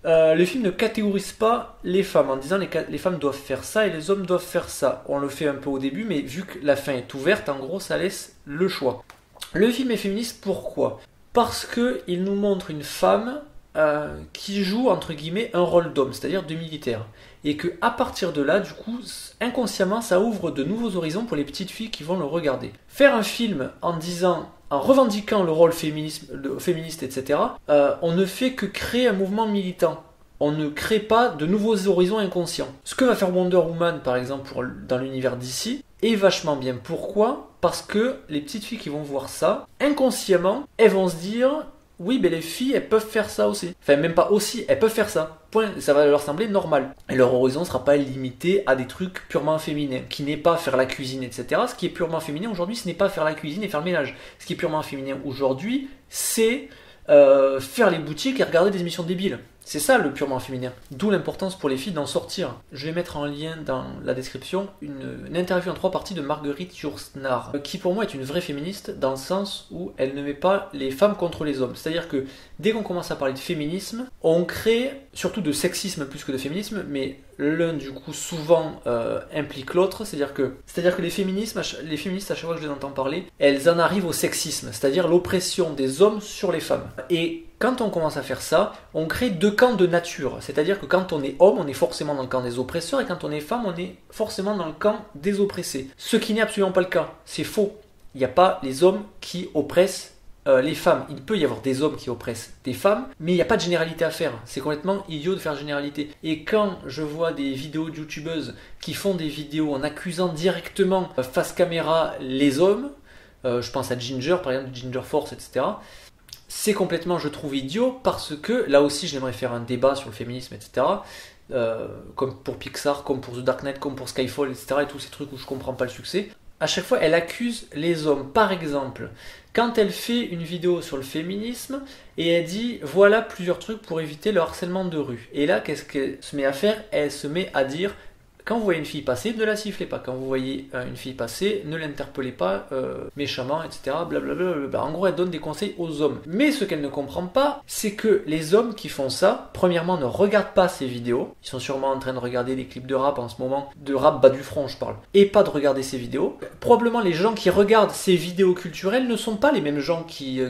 le film ne catégorise pas les femmes en disant les femmes doivent faire ça et les hommes doivent faire ça. On le fait un peu au début, mais vu que la fin est ouverte, en gros, ça laisse le choix. Le film est féministe, pourquoi? Parce qu'il nous montre une femme qui joue, entre guillemets, un rôle d'homme, c'est-à-dire de militaire. Et qu'à partir de là, du coup, inconsciemment, ça ouvre de nouveaux horizons pour les petites filles qui vont le regarder. Faire un film en revendiquant le rôle féministe, etc., on ne fait que créer un mouvement militant. On ne crée pas de nouveaux horizons inconscients. Ce que va faire Wonder Woman, par exemple, dans l'univers d'ici, est vachement bien. Pourquoi? Parce que les petites filles qui vont voir ça, inconsciemment, elles vont se dire... Oui, mais les filles, elles peuvent faire ça aussi. Enfin, même pas aussi, elles peuvent faire ça. Point. Ça va leur sembler normal. Et leur horizon ne sera pas limité à des trucs purement féminins, qui n'est pas faire la cuisine, etc. Ce qui est purement féminin aujourd'hui, ce n'est pas faire la cuisine et faire le ménage. Ce qui est purement féminin aujourd'hui, c'est faire les boutiques et regarder des émissions débiles. C'est ça le purement féminin. D'où l'importance pour les filles d'en sortir. Je vais mettre en lien dans la description une interview en 3 parties de Marguerite Yourcenar, qui pour moi est une vraie féministe dans le sens où elle ne met pas les femmes contre les hommes. C'est-à-dire que dès qu'on commence à parler de féminisme, on crée, surtout de sexisme plus que de féminisme, mais l'un du coup souvent implique l'autre. C'est-à-dire que les féministes, à chaque fois que je les entends parler, elles en arrivent au sexisme, c'est-à-dire l'oppression des hommes sur les femmes. Et quand on commence à faire ça, on crée 2 camps de nature. C'est-à-dire que quand on est homme, on est forcément dans le camp des oppresseurs, et quand on est femme, on est forcément dans le camp des oppressés. Ce qui n'est absolument pas le cas. C'est faux. Il n'y a pas les hommes qui oppressent les femmes. Il peut y avoir des hommes qui oppressent des femmes, mais il n'y a pas de généralité à faire. C'est complètement idiot de faire généralité. Et quand je vois des vidéos de youtubeuses qui font des vidéos en accusant directement face caméra les hommes, je pense à Ginger, par exemple, Ginger Force, etc., c'est complètement, je trouve, idiot, parce que, là aussi, j'aimerais faire un débat sur le féminisme, etc., comme pour Pixar, comme pour The Dark Knight, comme pour Skyfall, etc., et tous ces trucs où je comprends pas le succès. à chaque fois, elle accuse les hommes. Par exemple, quand elle fait une vidéo sur le féminisme et elle dit voilà plusieurs trucs pour éviter le harcèlement de rue. Et là, qu'est-ce qu'elle se met à faire? Elle se met à dire quand vous voyez une fille passer, ne la sifflez pas. Quand vous voyez une fille passer, ne l'interpellez pas méchamment, etc. Blablabla. En gros, elle donne des conseils aux hommes. Mais ce qu'elle ne comprend pas, c'est que les hommes qui font ça, premièrement, ne regardent pas ces vidéos. Ils sont sûrement en train de regarder des clips de rap en ce moment. De rap bas du front, je parle. Et pas de regarder ces vidéos. Probablement, les gens qui regardent ces vidéos culturelles ne sont pas les mêmes gens qui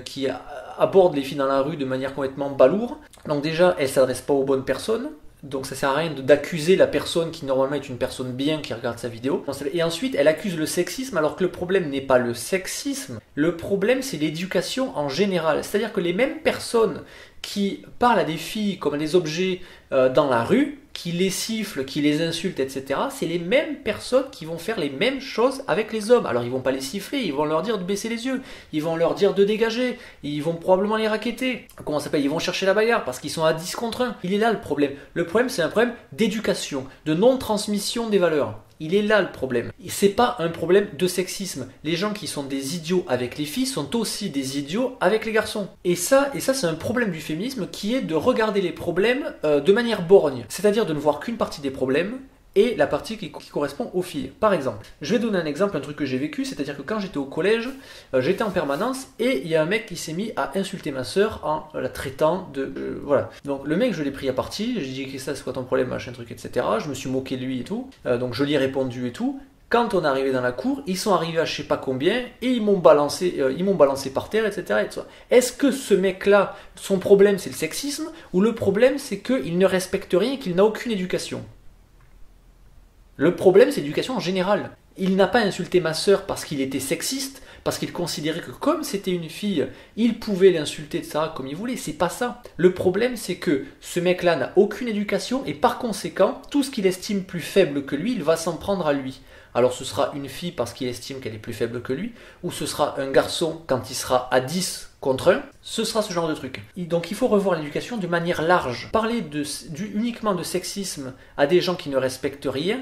abordent les filles dans la rue de manière complètement balourde. Donc déjà, elles ne s'adressent pas aux bonnes personnes. Donc ça sert à rien d'accuser la personne qui normalement est une personne bien qui regarde sa vidéo. Et ensuite, elle accuse le sexisme alors que le problème n'est pas le sexisme. Le problème, c'est l'éducation en général. C'est-à-dire que les mêmes personnes qui parlent à des filles comme à des objets dans la rue, qui les sifflent, qui les insultent, etc., c'est les mêmes personnes qui vont faire les mêmes choses avec les hommes. Alors ils vont pas les siffler, ils vont leur dire de baisser les yeux, ils vont leur dire de dégager, ils vont probablement les racketter. Comment ça s'appelle? Ils vont chercher la bagarre parce qu'ils sont à 10 contre 1. Il est là le problème. Le problème, c'est un problème d'éducation, de non-transmission des valeurs. Il est là le problème. C'est pas un problème de sexisme. Les gens qui sont des idiots avec les filles sont aussi des idiots avec les garçons. Et ça c'est un problème du féminisme qui est de regarder les problèmes de manière borgne. C'est-à-dire de ne voir qu'une partie des problèmes et la partie qui correspond aux filles. Par exemple, je vais donner un exemple, un truc que j'ai vécu, c'est-à-dire que quand j'étais au collège, j'étais en permanence et il y a un mec qui s'est mis à insulter ma sœur en la traitant de... voilà. Donc le mec, je l'ai pris à partie, j'ai dit que ça, c'est quoi ton problème, machin truc, etc. Je me suis moqué de lui et tout, donc je lui ai répondu et tout. Quand on est arrivé dans la cour, ils sont arrivés à je sais pas combien et ils m'ont balancé par terre, etc. Est-ce que ce mec-là, son problème c'est le sexisme ou le problème c'est qu'il ne respecte rien et qu'il n'a aucune éducation? Le problème, c'est l'éducation en général. Il n'a pas insulté ma sœur parce qu'il était sexiste, parce qu'il considérait que comme c'était une fille, il pouvait l'insulter, etc., comme il voulait. C'est pas ça. Le problème, c'est que ce mec-là n'a aucune éducation et par conséquent, tout ce qu'il estime plus faible que lui, il va s'en prendre à lui. Alors ce sera une fille parce qu'il estime qu'elle est plus faible que lui, ou ce sera un garçon quand il sera à 10 contre 1, ce sera ce genre de truc. Donc il faut revoir l'éducation de manière large. Parler uniquement de sexisme à des gens qui ne respectent rien,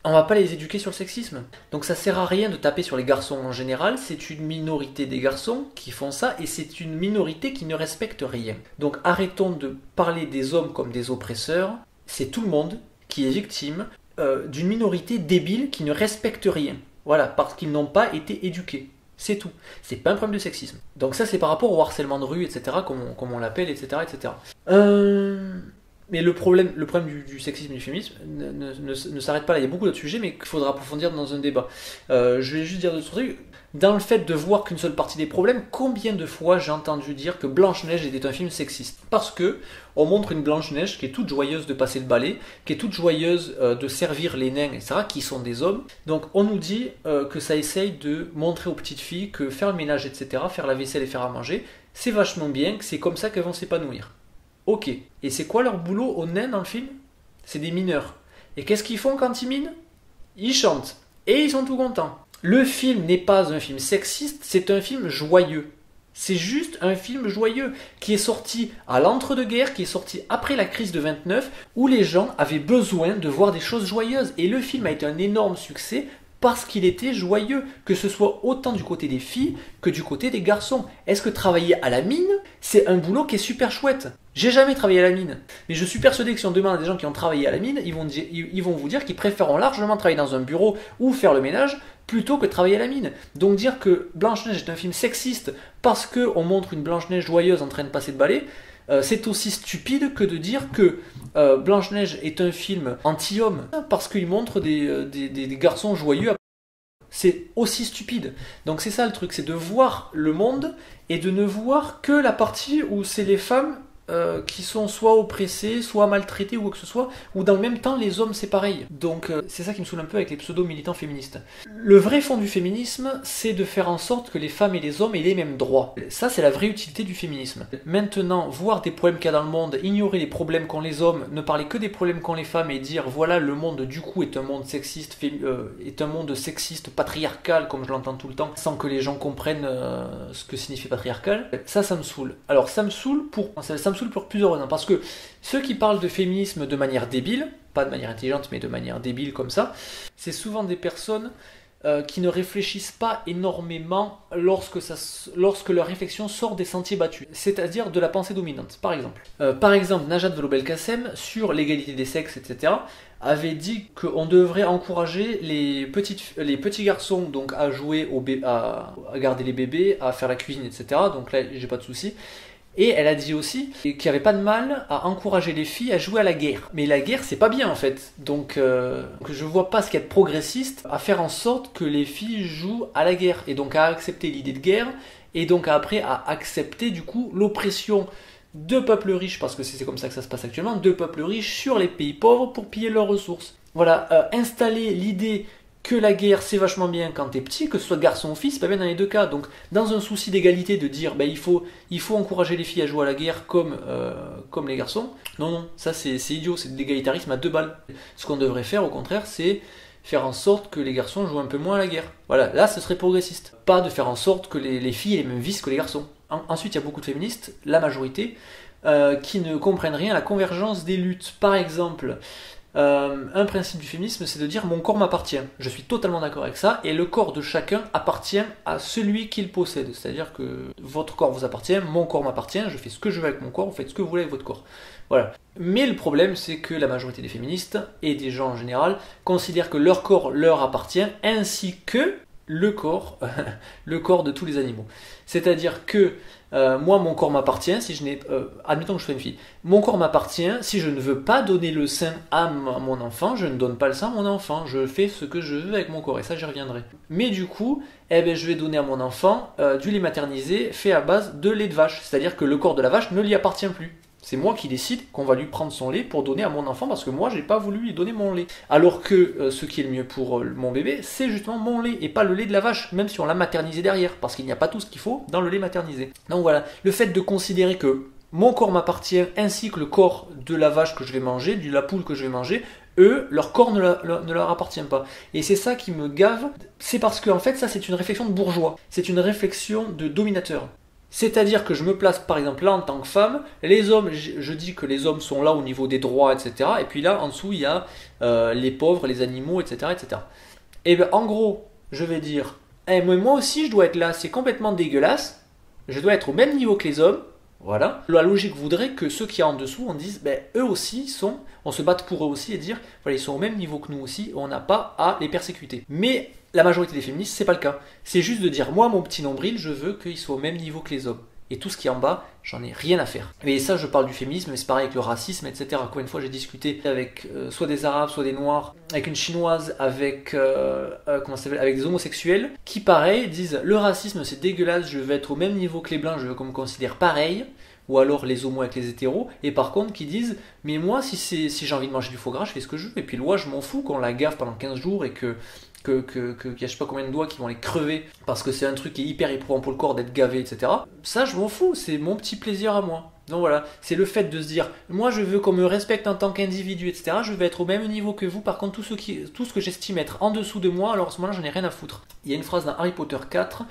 on va pas les éduquer sur le sexisme. Donc ça sert à rien de taper sur les garçons en général, c'est une minorité des garçons qui font ça et c'est une minorité qui ne respecte rien. Donc arrêtons de parler des hommes comme des oppresseurs, c'est tout le monde qui est victime d'une minorité débile qui ne respecte rien. Voilà, parce qu'ils n'ont pas été éduqués. C'est tout. C'est pas un problème de sexisme. Donc ça c'est par rapport au harcèlement de rue, etc., comme on l'appelle, etc., etc. Mais le problème du sexisme et du féminisme ne s'arrête pas là. Il y a beaucoup d'autres sujets, mais qu'il faudra approfondir dans un débat. Je vais juste dire d'autres trucs. Dans le fait de voir qu'une seule partie des problèmes, combien de fois j'ai entendu dire que Blanche-Neige était un film sexiste? Parce que on montre une Blanche-Neige qui est toute joyeuse de passer le balai, qui est toute joyeuse de servir les nains, etc., qui sont des hommes. Donc on nous dit que ça essaye de montrer aux petites filles que faire le ménage, etc., faire la vaisselle et faire à manger, c'est vachement bien, que c'est comme ça qu'elles vont s'épanouir. Ok. Et c'est quoi leur boulot aux nains dans le film? C'est des mineurs. Et qu'est-ce qu'ils font quand ils minent? Ils chantent. Et ils sont tout contents. Le film n'est pas un film sexiste, c'est un film joyeux. C'est juste un film joyeux qui est sorti à l'entre-deux-guerres, qui est sorti après la crise de 29, où les gens avaient besoin de voir des choses joyeuses. Et le film a été un énorme succès parce qu'il était joyeux, que ce soit autant du côté des filles que du côté des garçons. Est-ce que travailler à la mine, c'est un boulot qui est super chouette? J'ai jamais travaillé à la mine, mais je suis persuadé que si on demande à des gens qui ont travaillé à la mine, ils vont vous dire qu'ils préfèrent largement travailler dans un bureau ou faire le ménage plutôt que travailler à la mine. Donc dire que Blanche-Neige est un film sexiste parce qu'on montre une Blanche-Neige joyeuse en train de passer le balai, c'est aussi stupide que de dire que Blanche-Neige est un film anti-homme parce qu'il montre des garçons joyeux. C'est aussi stupide. Donc c'est ça le truc, c'est de voir le monde et de ne voir que la partie où c'est les femmes qui sont soit oppressés, soit maltraités ou quoi que ce soit, ou dans le même temps les hommes c'est pareil. Donc c'est ça qui me saoule un peu avec les pseudo-militants féministes. Le vrai fond du féminisme, c'est de faire en sorte que les femmes et les hommes aient les mêmes droits. Ça c'est la vraie utilité du féminisme. Maintenant, voir des problèmes qu'il y a dans le monde, ignorer les problèmes qu'ont les hommes, ne parler que des problèmes qu'ont les femmes et dire voilà le monde du coup est un monde sexiste, est un monde sexiste, patriarcal comme je l'entends tout le temps, sans que les gens comprennent ce que signifie patriarcal, ça me saoule. Alors ça me saoule pour plusieurs raisons, parce que ceux qui parlent de féminisme de manière débile, pas de manière intelligente mais de manière débile comme ça, c'est souvent des personnes qui ne réfléchissent pas énormément lorsque leur réflexion sort des sentiers battus, c'est-à-dire de la pensée dominante. Par exemple, Najat Vallaud-Belkacem, sur l'égalité des sexes, etc., avait dit qu'on devrait encourager les petits garçons donc à jouer à garder les bébés, à faire la cuisine, etc. Donc là, j'ai pas de souci. Et elle a dit aussi qu'il n'y avait pas de mal à encourager les filles à jouer à la guerre. Mais la guerre, c'est pas bien en fait. Donc je vois pas ce qu'il y a de progressiste à faire en sorte que les filles jouent à la guerre. Et donc à accepter l'idée de guerre. Et donc après à accepter du coup l'oppression de peuples riches, parce que c'est comme ça que ça se passe actuellement, de peuples riches sur les pays pauvres pour piller leurs ressources. Voilà, installer l'idée que la guerre c'est vachement bien quand t'es petit, que ce soit garçon ou fille, c'est pas bien dans les deux cas. Donc dans un souci d'égalité de dire il faut encourager les filles à jouer à la guerre comme les garçons, non, ça c'est idiot, c'est de l'égalitarisme à 2 balles. Ce qu'on devrait faire au contraire, c'est faire en sorte que les garçons jouent un peu moins à la guerre. Voilà, là ce serait progressiste. Pas de faire en sorte que les filles aient les mêmes vices que les garçons. Ensuite il y a beaucoup de féministes, la majorité, qui ne comprennent rien à la convergence des luttes. Par exemple, un principe du féminisme, c'est de dire mon corps m'appartient. Je suis totalement d'accord avec ça, et le corps de chacun appartient à celui qu'il possède. C'est-à-dire que votre corps vous appartient, mon corps m'appartient, je fais ce que je veux avec mon corps, vous faites ce que vous voulez avec votre corps. Voilà. Mais le problème, c'est que la majorité des féministes, et des gens en général, considèrent que leur corps leur appartient, ainsi que le corps de tous les animaux. C'est-à-dire que moi, mon corps m'appartient, si je n'ai... admettons que je sois une fille. Mon corps m'appartient, si je ne veux pas donner le sein à mon enfant, je ne donne pas le sein à mon enfant. Je fais ce que je veux avec mon corps, et ça, j'y reviendrai. Mais du coup, je vais donner à mon enfant du lait maternisé fait à base de lait de vache. C'est-à-dire que le corps de la vache ne lui appartient plus. C'est moi qui décide qu'on va lui prendre son lait pour donner à mon enfant parce que moi j'ai pas voulu lui donner mon lait. Alors que ce qui est le mieux pour mon bébé, c'est justement mon lait et pas le lait de la vache, même si on l'a maternisé derrière, parce qu'il n'y a pas tout ce qu'il faut dans le lait maternisé. Donc voilà, le fait de considérer que mon corps m'appartient ainsi que le corps de la vache que je vais manger, de la poule que je vais manger, eux, leur corps ne leur appartient pas. Et c'est ça qui me gave, c'est parce que en fait ça c'est une réflexion de bourgeois, c'est une réflexion de dominateur. C'est-à-dire que je me place par exemple là en tant que femme, les hommes, je dis que les hommes sont là au niveau des droits, etc. Et puis là en dessous il y a les pauvres, les animaux, etc. etc. Et bien en gros, je vais dire, moi aussi je dois être là, c'est complètement dégueulasse, je dois être au même niveau que les hommes, voilà. La logique voudrait que ceux qui sont en dessous, on dise, eux aussi on se batte pour eux aussi et dire, voilà, ils sont au même niveau que nous aussi, on n'a pas à les persécuter. Mais la majorité des féministes, c'est pas le cas. C'est juste de dire, moi, mon petit nombril, je veux qu'ils soient au même niveau que les hommes. Et tout ce qui est en bas, j'en ai rien à faire. Et ça, je parle du féminisme, mais c'est pareil avec le racisme, etc. Combien de fois j'ai discuté avec soit des Arabes, soit des Noirs, avec une Chinoise, avec des homosexuels, qui pareil disent, le racisme c'est dégueulasse, je veux être au même niveau que les blancs, je veux qu'on me considère pareil. Ou alors les homos avec les hétéros, et par contre qui disent mais moi si j'ai envie de manger du foie gras je fais ce que je veux, et puis moi je m'en fous qu'on la gaffe pendant 15 jours et qu'il y a je sais pas combien de doigts qui vont les crever parce que c'est un truc qui est hyper éprouvant pour le corps d'être gavé, etc. Ça je m'en fous, c'est mon petit plaisir à moi. Donc voilà, c'est le fait de se dire moi je veux qu'on me respecte en tant qu'individu, etc. Je veux être au même niveau que vous, par contre tout ce que j'estime être en dessous de moi, alors à ce moment-là j'en ai rien à foutre. Il y a une phrase dans Harry Potter 4,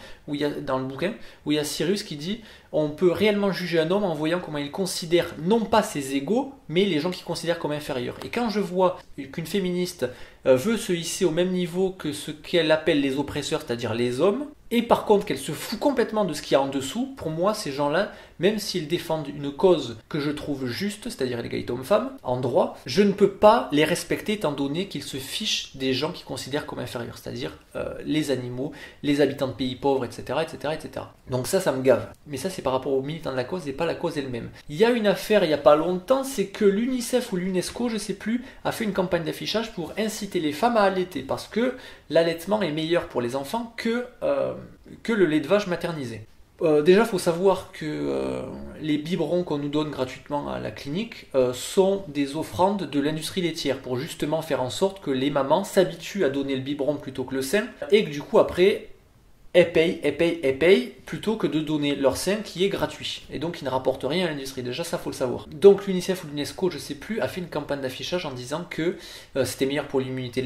dans le bouquin, où il y a Sirius qui dit on peut réellement juger un homme en voyant comment il considère non pas ses égaux, mais les gens qu'il considère comme inférieurs. Et quand je vois qu'une féministe veut se hisser au même niveau que ce qu'elle appelle les oppresseurs, c'est-à-dire les hommes, et par contre qu'elle se fout complètement de ce qu'il y a en dessous, pour moi ces gens-là, même s'ils défendent une cause que je trouve juste, c'est-à-dire l'égalité homme-femme, en droit, je ne peux pas les respecter étant donné qu'ils se fichent des gens qu'ils considèrent comme inférieurs, c'est-à-dire les animaux, les habitants de pays pauvres, etc., etc., etc. Donc ça me gave. Mais ça c'est par rapport aux militants de la cause et pas la cause elle-même. Il y a une affaire il n'y a pas longtemps, c'est que l'UNICEF ou l'UNESCO, je sais plus, a fait une campagne d'affichage pour inciter les femmes à allaiter, parce que l'allaitement est meilleur pour les enfants que le lait de vache maternisé. Déjà, il faut savoir que les biberons qu'on nous donne gratuitement à la clinique sont des offrandes de l'industrie laitière pour justement faire en sorte que les mamans s'habituent à donner le biberon plutôt que le sein et que du coup après elles payent plutôt que de donner leur sein qui est gratuit et donc qui ne rapporte rien à l'industrie. Déjà ça faut le savoir. Donc l'UNICEF ou l'UNESCO, je sais plus, a fait une campagne d'affichage en disant que c'était meilleur pour l'immunité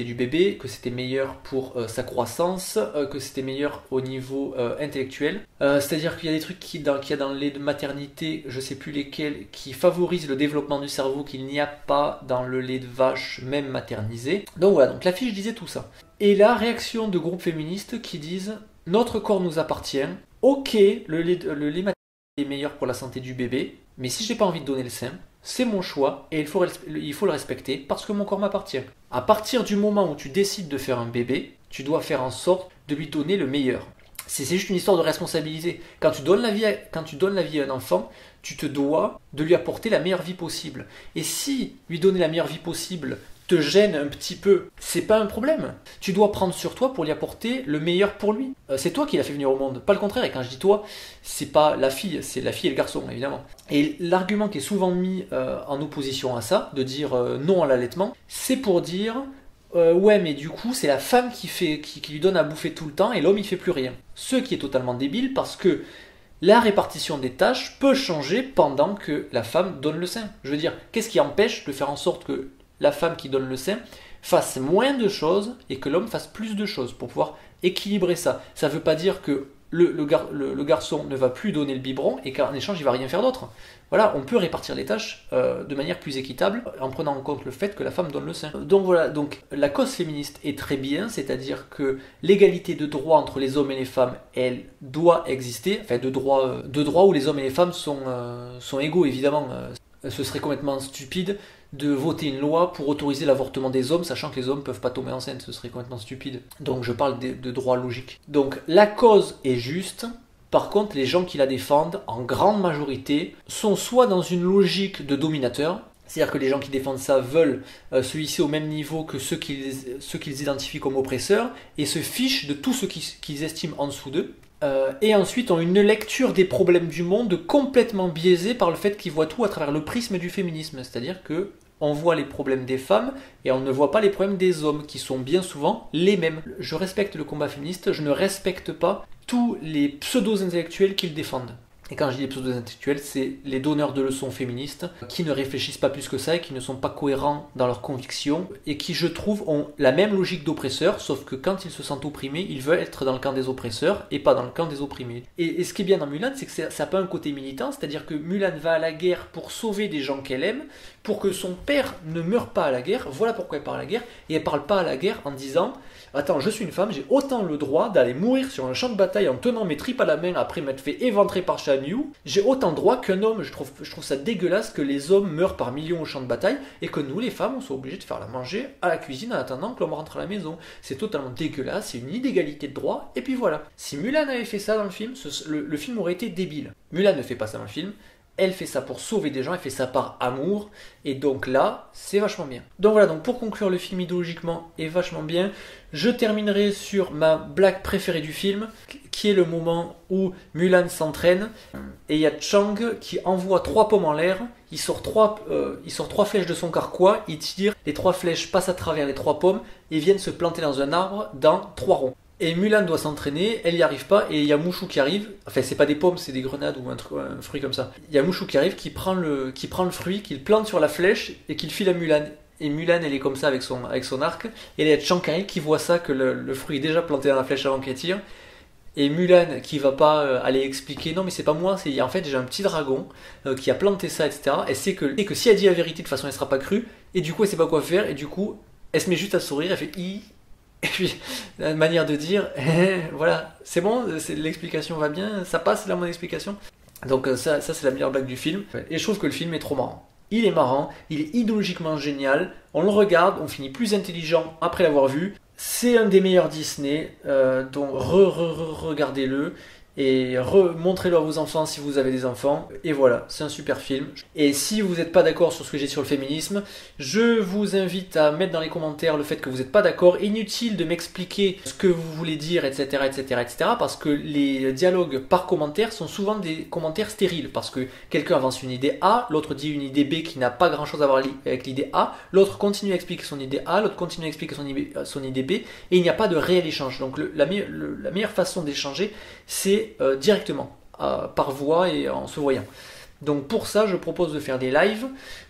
du bébé, que c'était meilleur pour sa croissance, que c'était meilleur au niveau intellectuel. C'est-à-dire qu'il y a des trucs qu'il y a dans le lait de maternité, je sais plus lesquels, qui favorisent le développement du cerveau qu'il n'y a pas dans le lait de vache même maternisé. Donc voilà, donc l'affiche disait tout ça. Et la réaction de groupes féministes qui disent « Notre corps nous appartient, ok, le lait maternel est meilleur pour la santé du bébé, mais si j'ai pas envie de donner le sein, c'est mon choix et il faut le respecter parce que mon corps m'appartient. » À partir du moment où tu décides de faire un bébé, tu dois faire en sorte de lui donner le meilleur. C'est juste une histoire de responsabilité. Quand tu donnes la vie à un enfant, tu te dois de lui apporter la meilleure vie possible. Et si lui donner la meilleure vie possible te gêne un petit peu, c'est pas un problème. Tu dois prendre sur toi pour lui apporter le meilleur pour lui. C'est toi qui l'as fait venir au monde, pas le contraire. Et quand je dis toi, c'est pas la fille, c'est la fille et le garçon, évidemment. Et l'argument qui est souvent mis en opposition à ça, de dire non à l'allaitement, c'est pour dire ouais, mais du coup, c'est la femme qui lui donne à bouffer tout le temps et l'homme il fait plus rien. Ce qui est totalement débile parce que la répartition des tâches peut changer pendant que la femme donne le sein. Je veux dire, qu'est-ce qui empêche de faire en sorte que la femme qui donne le sein fasse moins de choses et que l'homme fasse plus de choses pour pouvoir équilibrer ça. Ça ne veut pas dire que le garçon ne va plus donner le biberon et qu'en échange il va rien faire d'autre. Voilà, on peut répartir les tâches de manière plus équitable en prenant en compte le fait que la femme donne le sein. Donc voilà, donc la cause féministe est très bien, c'est-à-dire que l'égalité de droit entre les hommes et les femmes, elle doit exister, enfin de droit où les hommes et les femmes sont égaux évidemment. Ce serait complètement stupide de voter une loi pour autoriser l'avortement des hommes, sachant que les hommes ne peuvent pas tomber enceintes, ce serait complètement stupide. Donc je parle de droit logique. Donc la cause est juste, par contre les gens qui la défendent, en grande majorité, sont soit dans une logique de dominateur, c'est-à-dire que les gens qui défendent ça veulent se hisser au même niveau que ceux qu'ils identifient comme oppresseurs, et se fichent de tout ce qu'ils estiment en dessous d'eux. Et ensuite ont une lecture des problèmes du monde complètement biaisée par le fait qu'ils voient tout à travers le prisme du féminisme, c'est-à-dire que on voit les problèmes des femmes et on ne voit pas les problèmes des hommes qui sont bien souvent les mêmes. Je respecte le combat féministe, je ne respecte pas tous les pseudo-intellectuels qu'ils défendent. Et quand je dis les pseudo-intellectuels, c'est les donneurs de leçons féministes qui ne réfléchissent pas plus que ça et qui ne sont pas cohérents dans leurs convictions et qui, je trouve, ont la même logique d'oppresseurs, sauf que quand ils se sentent opprimés, ils veulent être dans le camp des oppresseurs et pas dans le camp des opprimés. Et ce qui est bien dans Mulan, c'est que ça n'a pas un côté militant, c'est-à-dire que Mulan va à la guerre pour sauver des gens qu'elle aime, pour que son père ne meure pas à la guerre, voilà pourquoi elle part à la guerre, et elle parle pas à la guerre en disant « Attends, je suis une femme, j'ai autant le droit d'aller mourir sur un champ de bataille en tenant mes tripes à la main après m'être fait éventrer par Shan Yu, j'ai autant de droit qu'un homme, je trouve ça dégueulasse que les hommes meurent par millions au champ de bataille et que nous, les femmes, on soit obligés de faire la manger à la cuisine en attendant que l'homme rentre à la maison. C'est totalement dégueulasse, c'est une inégalité de droit, et puis voilà. Si Mulan avait fait ça dans le film, le film aurait été débile. Mulan ne fait pas ça dans le film, elle fait ça pour sauver des gens, elle fait ça par amour, et donc là, c'est vachement bien. Donc voilà, donc pour conclure, le film idéologiquement est vachement bien. Je terminerai sur ma blague préférée du film, qui est le moment où Mulan s'entraîne, et il y a Chang qui envoie 3 pommes en l'air, il sort 3 flèches de son carquois, il tire, les 3 flèches passent à travers les 3 pommes, et viennent se planter dans un arbre dans 3 ronds. Et Mulan doit s'entraîner, elle n'y arrive pas, et il y a Mushu qui arrive, enfin c'est pas des pommes, c'est des grenades ou un fruit comme ça. Il y a Mushu qui arrive, qui prend le fruit, qui le plante sur la flèche, et qui le file à Mulan. Et Mulan elle est comme ça avec son arc, et il y a Chang qui arrive, qui voit ça, que le fruit est déjà planté dans la flèche avant qu'elle tire. Et Mulan qui va pas aller expliquer, non mais c'est pas moi, en fait j'ai un petit dragon qui a planté ça, etc. Elle sait que si elle dit la vérité, de toute façon elle sera pas crue, et du coup elle sait pas quoi faire, et du coup elle se met juste à sourire, elle fait i. Et puis, la manière de dire, voilà, c'est bon, l'explication va bien, ça passe là mon explication. Donc ça c'est la meilleure blague du film. Et je trouve que le film est trop marrant. Il est marrant, il est idéologiquement génial, on le regarde, on finit plus intelligent après l'avoir vu. C'est un des meilleurs Disney, donc regardez-le. Et montrez-le à vos enfants si vous avez des enfants. Et voilà, c'est un super film. Et si vous n'êtes pas d'accord sur ce que j'ai dit sur le féminisme, je vous invite à mettre dans les commentaires le fait que vous n'êtes pas d'accord. Inutile de m'expliquer ce que vous voulez dire, etc., etc., etc. Parce que les dialogues par commentaire sont souvent des commentaires stériles. Parce que quelqu'un avance une idée A, l'autre dit une idée B qui n'a pas grand-chose à voir avec l'idée A, l'autre continue à expliquer son idée A, l'autre continue à expliquer son idée B, et il n'y a pas de réel échange. Donc la meilleure façon d'échanger, c'est directement, par voix et en se voyant. Donc pour ça, je propose de faire des lives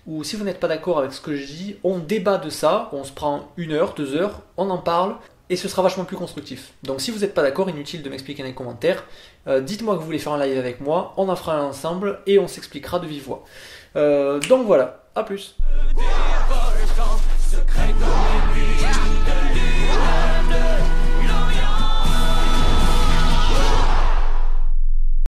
où si vous n'êtes pas d'accord avec ce que je dis, on débat de ça, on se prend 1 heure, 2 heures, on en parle et ce sera vachement plus constructif. Donc si vous n'êtes pas d'accord, inutile de m'expliquer dans les commentaires, dites-moi que vous voulez faire un live avec moi, on en fera un ensemble et on s'expliquera de vive voix. Donc voilà, à plus.